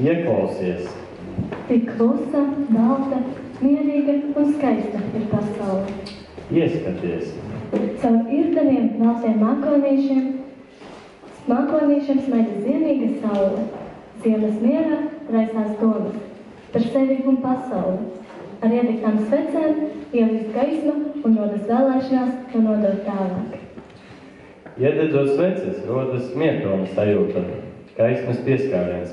Ieklausies! Tik klusa, balta, mierīga un skaista ir pasaule. Ieskaties! Caur irdeniem meltiem mākonīšiem smaida ziemīga saule. Ziemas mierā raisās domas par sevi un pasauli. Ar iedegtām svecēm ielīst gaisma un rodas vēlēšanās to nodot tālāk. Iededzot sveces, rodas mietrona sajūta, gaismas pieskāriens.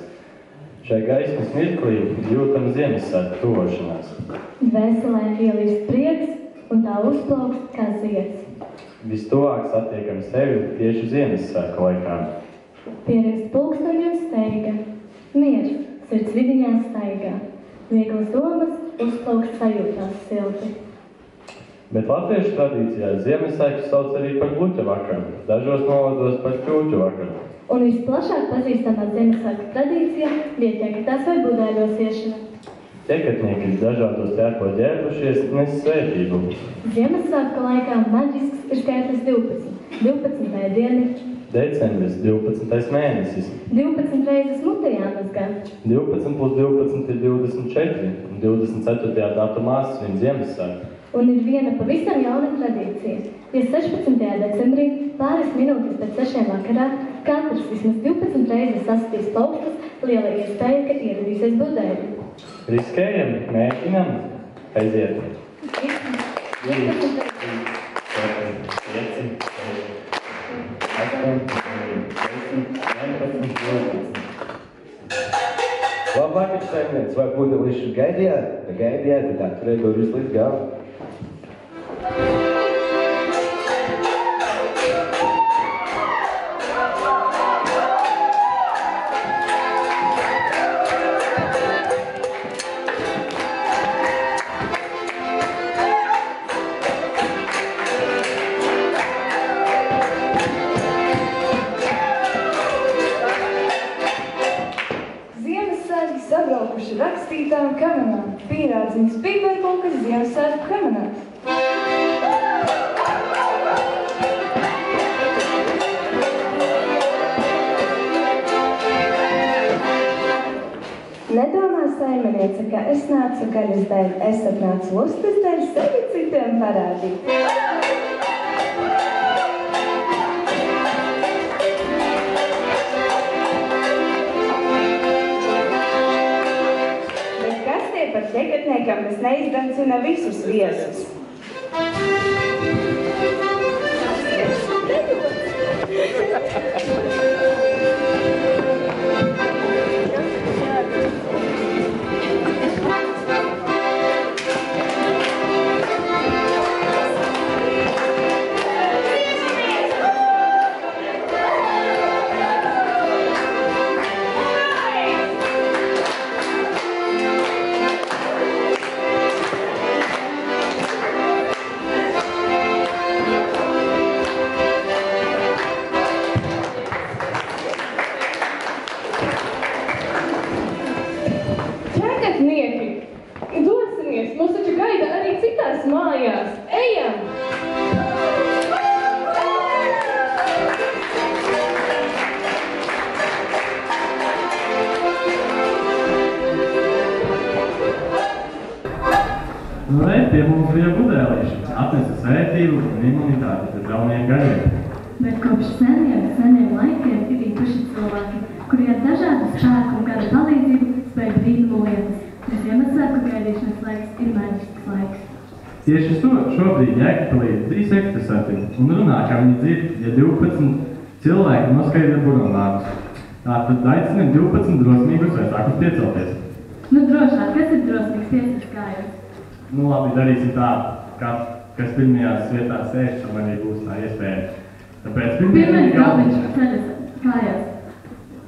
Šai gaismas mirklī jūtama Ziemassvētku tuvošanās. Dvēselē ielīst prieks un tā uzplaukst kā zieds. Vistuvāk satiekam sevi tieši Ziemassvētku laikā. Pierakst pulksteņiem steiga, miers sirds vidiņā staigā, vieglas domas uzplaukst sajūtās silti. Bet latviešu tradīcijā Ziemassvētku sauc arī par gluķa vakaru, dažos novados par kļūķu vakaru. Un visplašāk pazīstamā Ziemassvētku tradīcija bija ķekatās vai budēļos iešana. Ķekatnieki dažādos tērpos ģērbušies nes svētību. Ziemassvētku laikā maģisks ir skaitlis 12. 12. diena. Decembris, 12. mēnesis. 12 reizes mute jāmazgā. 12 plus 12 ir 24. Un 24. datumā svin Ziemassvētku. Un ir viena pavisam jauna tradīcija. Ja 16. decembrī pāris minūtes pēc 6 vakarā katrs vismaz 12 reizes sasitīs plaukstas, liela iespēja, ka ieradīsies budēļi. Riskējam, mēģinam, aiziet. 12. Labvakar, saimnieks, vai pudelīšu gaidījāt? Ja gaidījāt, tad atturēt durvis līdz galam. Sabraukuši rakstītām kamerām, pīrādziņas pīpērpukas Ziemassvētku kamerās. Nedomā saimniece, ka es nācu gaļas dēļ, es atnācu lustas dēļ sevi citiem parādīt. Par ķekatniekam tas neizdancina visus viesus. Dosimies, mums taču gaida arī citās mājās. Ejam! Nu, re, pie mums bija budēlīši. Atnesa svētību un imunitāti pret jauniem gaļiem. Bet kopš seniem laikiem ir īpaši cilvēki, kuri ar dažādu spēku un kādu palīdzību spēj brīnumu lietas. Ziemassvētku gaidīšanas laiks ir maģisks laiks. Tieši šobrīd Jēkabpilī ir 3 ekstrasati un runā, kā viņi dzird, ja 12 cilvēki noskaidro burvināgus. Tātad aicinām 12 drosmīgus vecākus piecelties. Nu drošāk, kas ir drosmīgs piecas kājas? Nu labi, darīsim tā, kas pirmajās vietās sēž, tam arī būs tā iespēja. Tāpēc pirmais galviņš ceļas kājās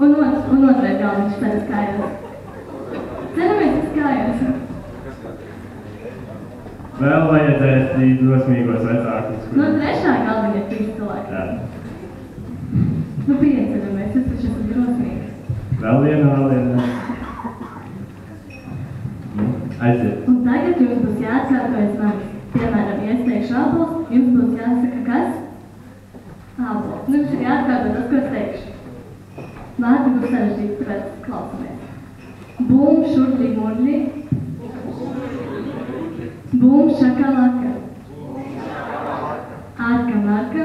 un otrais galviņš ceļas kājās. Ceramies uz kājās. Vēl vajadzēs 3 drosmīgos vecākus. No trešā galva ir 3 cilvēki. Jā. Nu, pieceļamies, es taču esmu drosmīgs. Vēl viena. Aiziet. Un tagad jums būs jāatkārtojas manis. Piemēram, ja es teikšu ābols, jums būs jāsaka kas? Ābols. Nu, jums ir jāatkārto tas, ko es teikšu. Vārdi būs sarežģīti, tāpēc klausamies. Bum, šurļi, murļi. Bum, šakalaka. Ārka, marka.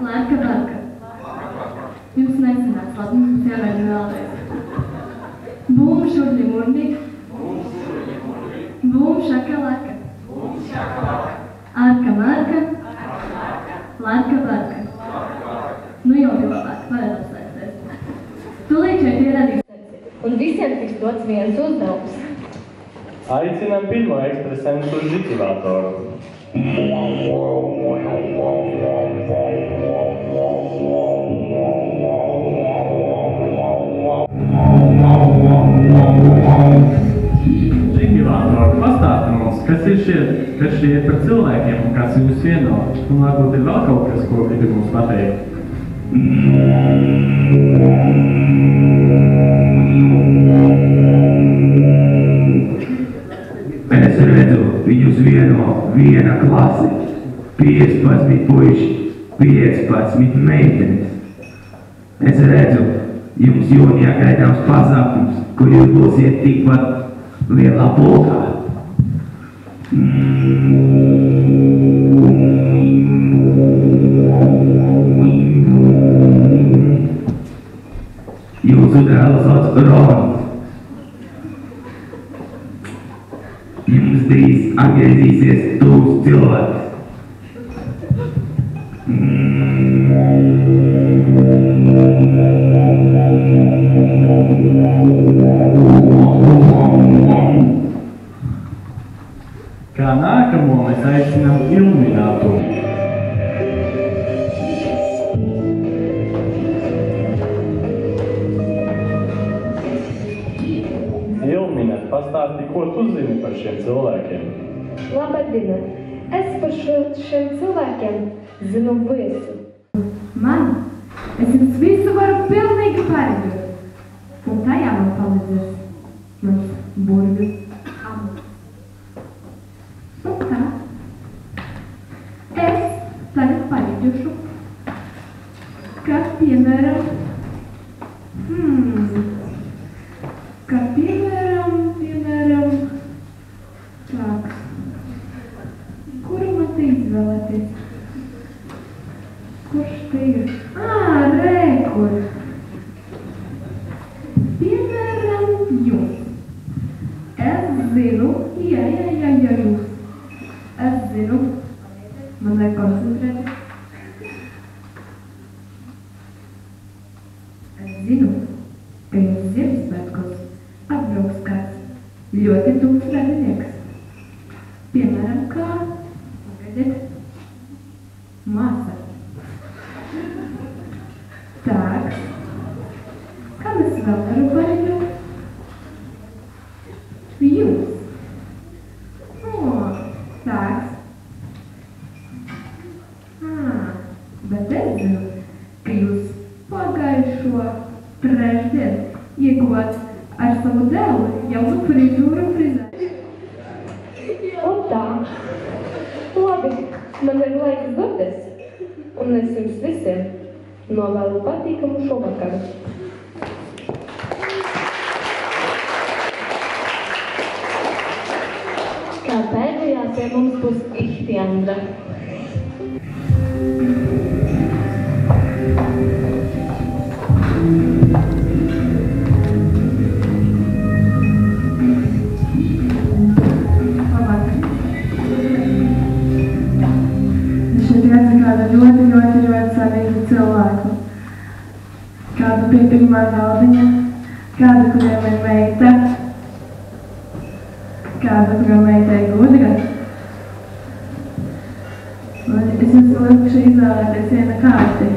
Lērka, barka. Jums nesanāks, labi, mums jāvēļ vēlreiz. Bum, šurļi, murļi. Bum, šakalaka. Ārka, marka. Lērka, barka. Nu jau bija labāk, varat apsēsties. Tūlīt šeit ieradīs. Un visiem tiks dots viens uzdevums. Aicinām pirmo ekstrasensu žikivātoru. Žikivātori, pastāsti mums, kas šie ir par cilvēkiem un kas viņus vieno? Un varbūt ir vēl kaut kas, ko gribi mums pateikt. Es redzu, viņus viena klase, 15 puiši, 15 meitenes. Es redzu, jums jūnijā gaidāms pasākums, kur jūs būsiet tikpat lielā pulkā. Jūsu dēlu sauc Ronis. Jums drīz atgriezīsies tūs cilvēks. Kā nākamo mēs aicinām Ilminātu. Ilmina, pastāsti, ko tu zini par šiem cilvēkiem? Labdien! Es par šiem cilvēkiem zinu visu. Es jums visu varu pilnīgi pareģot. Un tajā man palīdzēs mans burvju amats. Un tā, es tagad pareģošu, ka piemēram, tā, kuru man te izvēlēties? Kurš te ir? Kur? Piemēram, jūs. Es zinu, jūs. Es zinu, man vajag koncentrēt. Es zinu, ka jūs Ziemassvētkos atbrauks kāds ļoti tūks radinieks. Piemēram, kā, pagaidiet, māsa. Так, kam es vēl varu pareģot? Jūs. Так. Bet es zinu, ka jūs pagājušo trešdienu ieguvāt ar savu dēlu jaunu frizūru frizēt. Un tā. Labi, man ir laiks doties. Un es jums visiem novēlu patīkamu šovakaru. Kā pēdējā pie mums būs Ihtiandra. ļoti svarīgu cilvēku. Kādu pie pirmā galdiņa, kādu, kuriem ir meita, kādu, kuram meita ir gudra. Un es jums lūkšu izvēlēties viena kārti.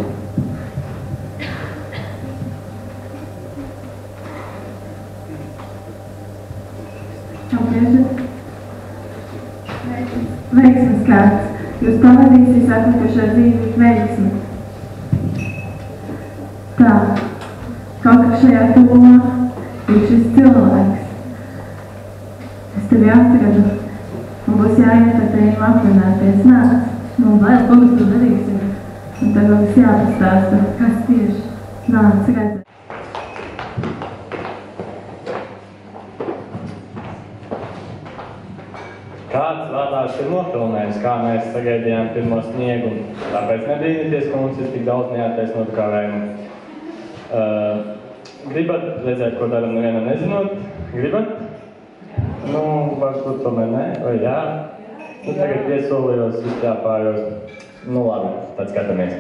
Apgriežat. Veiksmes kārts. Jūs pavadīsiet atlikušo dzīvi veiksmi. Tā, kaut kā šajā tūmā ir šis cilvēks. Es tevi atradu, un būs jāiet ar tevi aprunāties. Nāc, nu, lai, ko mēs tu darīsim? Un tev mums jāpastāsta, kas tieši. Nāc, redz. Kāds vēlās ir nofilmējis, kā mēs sagaidījām pirmo sniegu. Tāpēc nebrīnieties, ka mums ir tik daudz neattaisnotu kavējumu. Gribat redzēt, ko daram nevienam nezinot? Gribat? Nu, varbūt tomēr nē, vai jā? Nu, tagad piesolījos, izķāpājos. Nu, labi, tad skatāmies.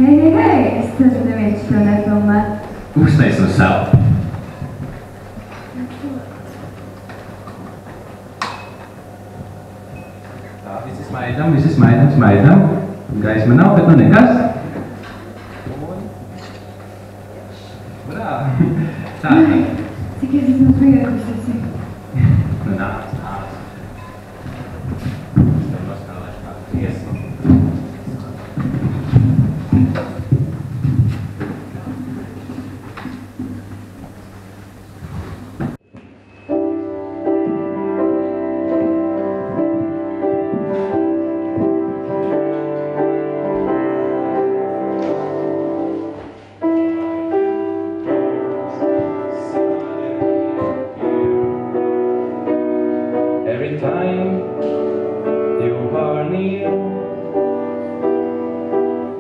Hei, es ceru, neviens to nefilmē. Uztais no savu. Tā, visi smaidam. Gaisma nav, bet nu nekas. Brā! Tā. Cik es esmu priecas esi? Nu nāc. Tev nospēlēšu kādu dziesmu. Every time you are near,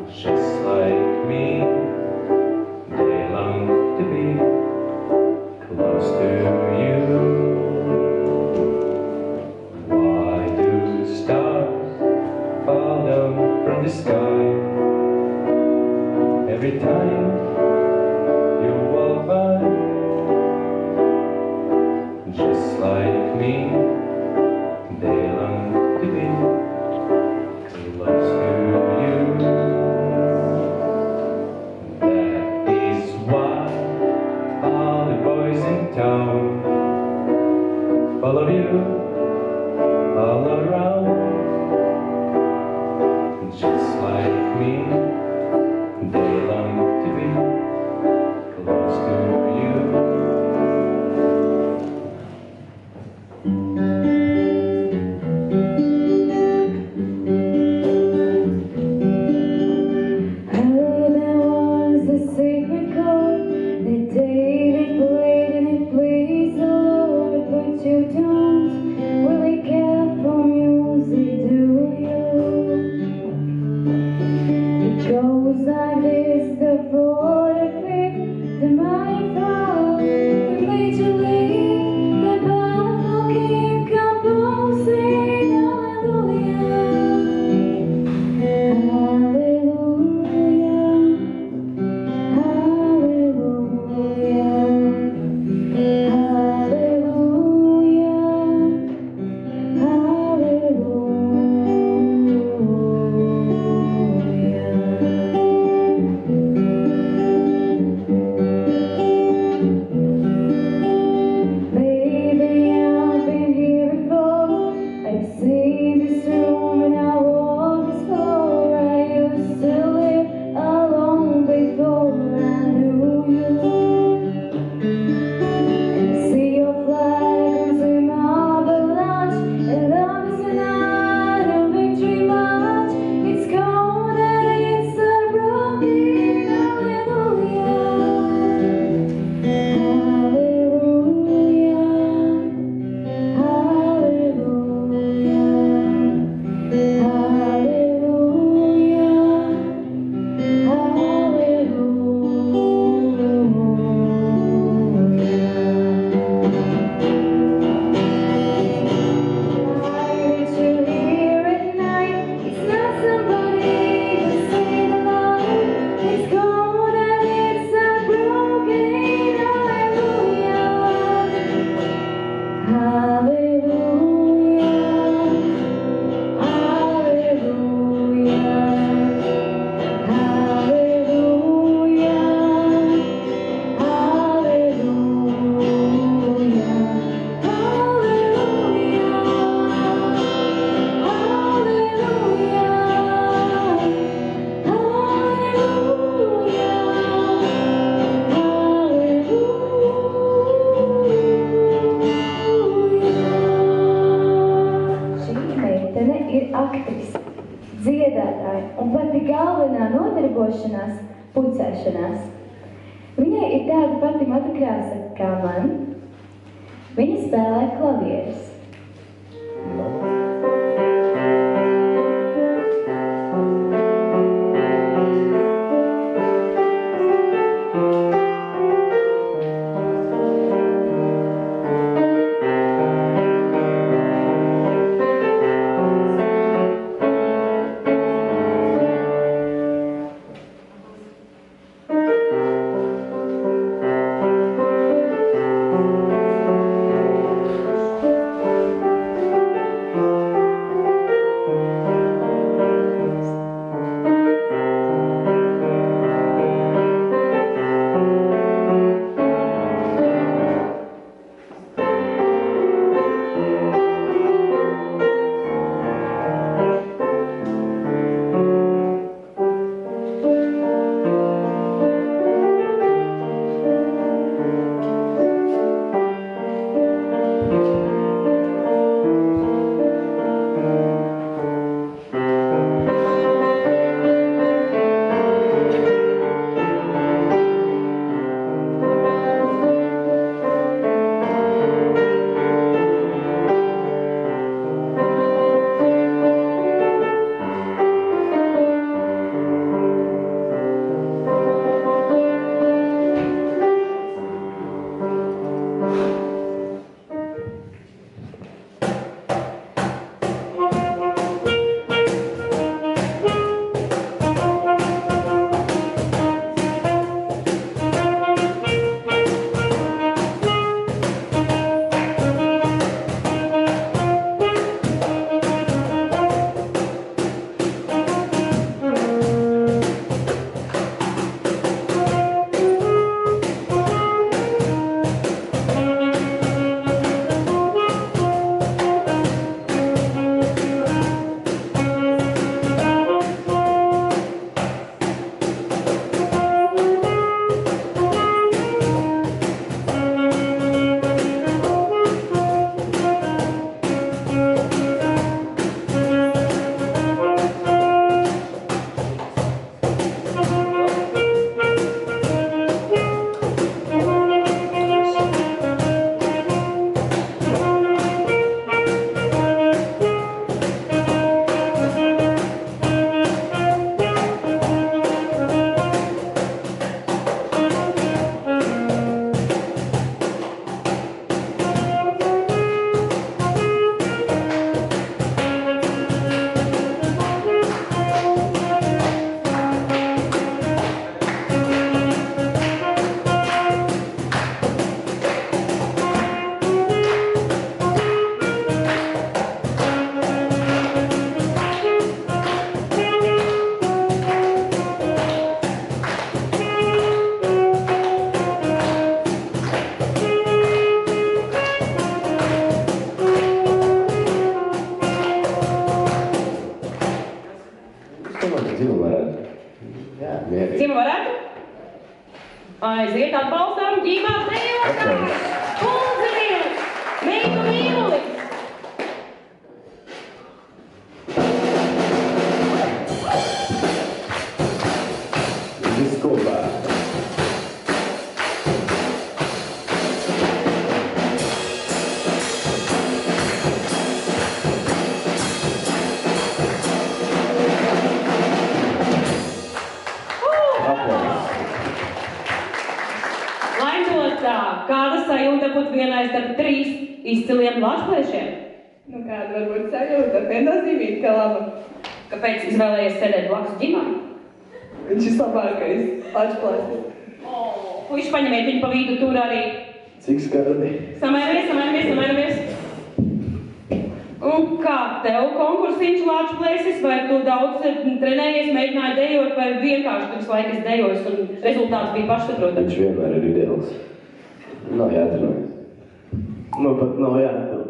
just like me, they long to be close to you. Why do stars fall down from the sky? Every time you walk by, just like me, they long to be close to you. That is why all the boys in town follow you all around. Just like me, they long to be close to you. You don't really care for music, do you? dziedātāja un pati galvenā nodarbošanās – pucēšanās. Viņai ir tāda pati matu krāsa kā man. Viņa spēlē klavierus. Mierīgi. Cima varētu? Aiziet atbalstām ģimās dejotājs! Pulzerietis! Meitu Vīlulis! Viss kopā. Kāda sajūta būt vienai starp 3 izciliem lāčplēšiem? Nu, kāda var būt sajūta? Viennozīmīgi, ka laba. Kāpēc izvēlējies sēdēt blakus ģimam? Viņš ir labākais lāčplēsis. Puiši, paņemiet viņu pa vidu tur arī. Cik skarbi? Samēramies. Un kā tev konkursiņš lāčplēsis? Vai tu daudz trenējies, mēģināji dejot, vai vienkārši pirms laikas dejos un rezultāts bija pašsaprotams? Viņš vienmēr ir ideāls. Nav jāatrenājas. Nu, pat nav jāatrenājas.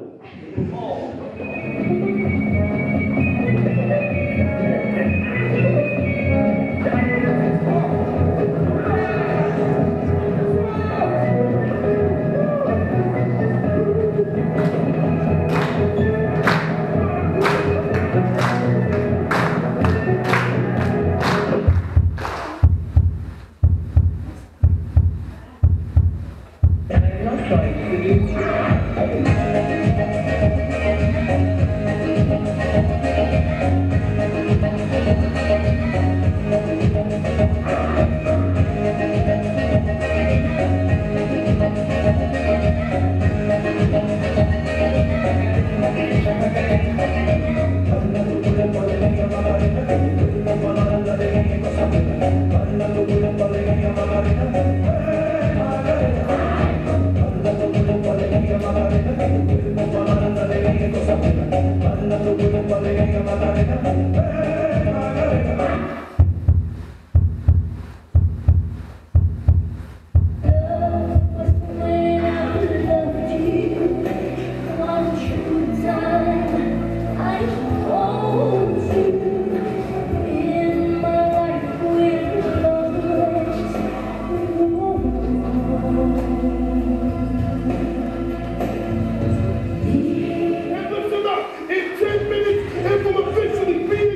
In 10 minutes, it will officially be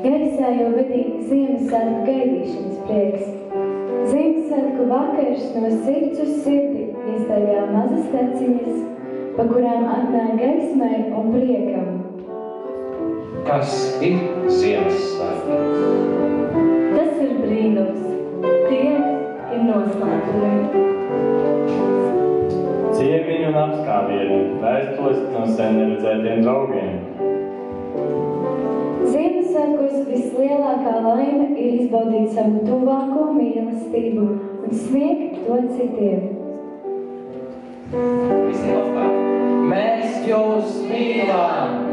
Gaisā jau vedīja Ziemassvētku gaidīšanas prieks. Ziemassvētku vakars no sirds uz sirdi izdaļā mazas taciņas, pa kurām atnāk gaismai un priekam. Kas ir Ziemassvētki? Tas ir brīnums. Tie ir noslēpumi. Ciemiņu un apskāvieni, vēstules no sen neredzētiem draugiem. Ziemassvētkos vislielākā laime ir izbaudīt savu tuvāko mīlestību un sniegt to citiem. Visi kopā. Mēs jūs mīlam!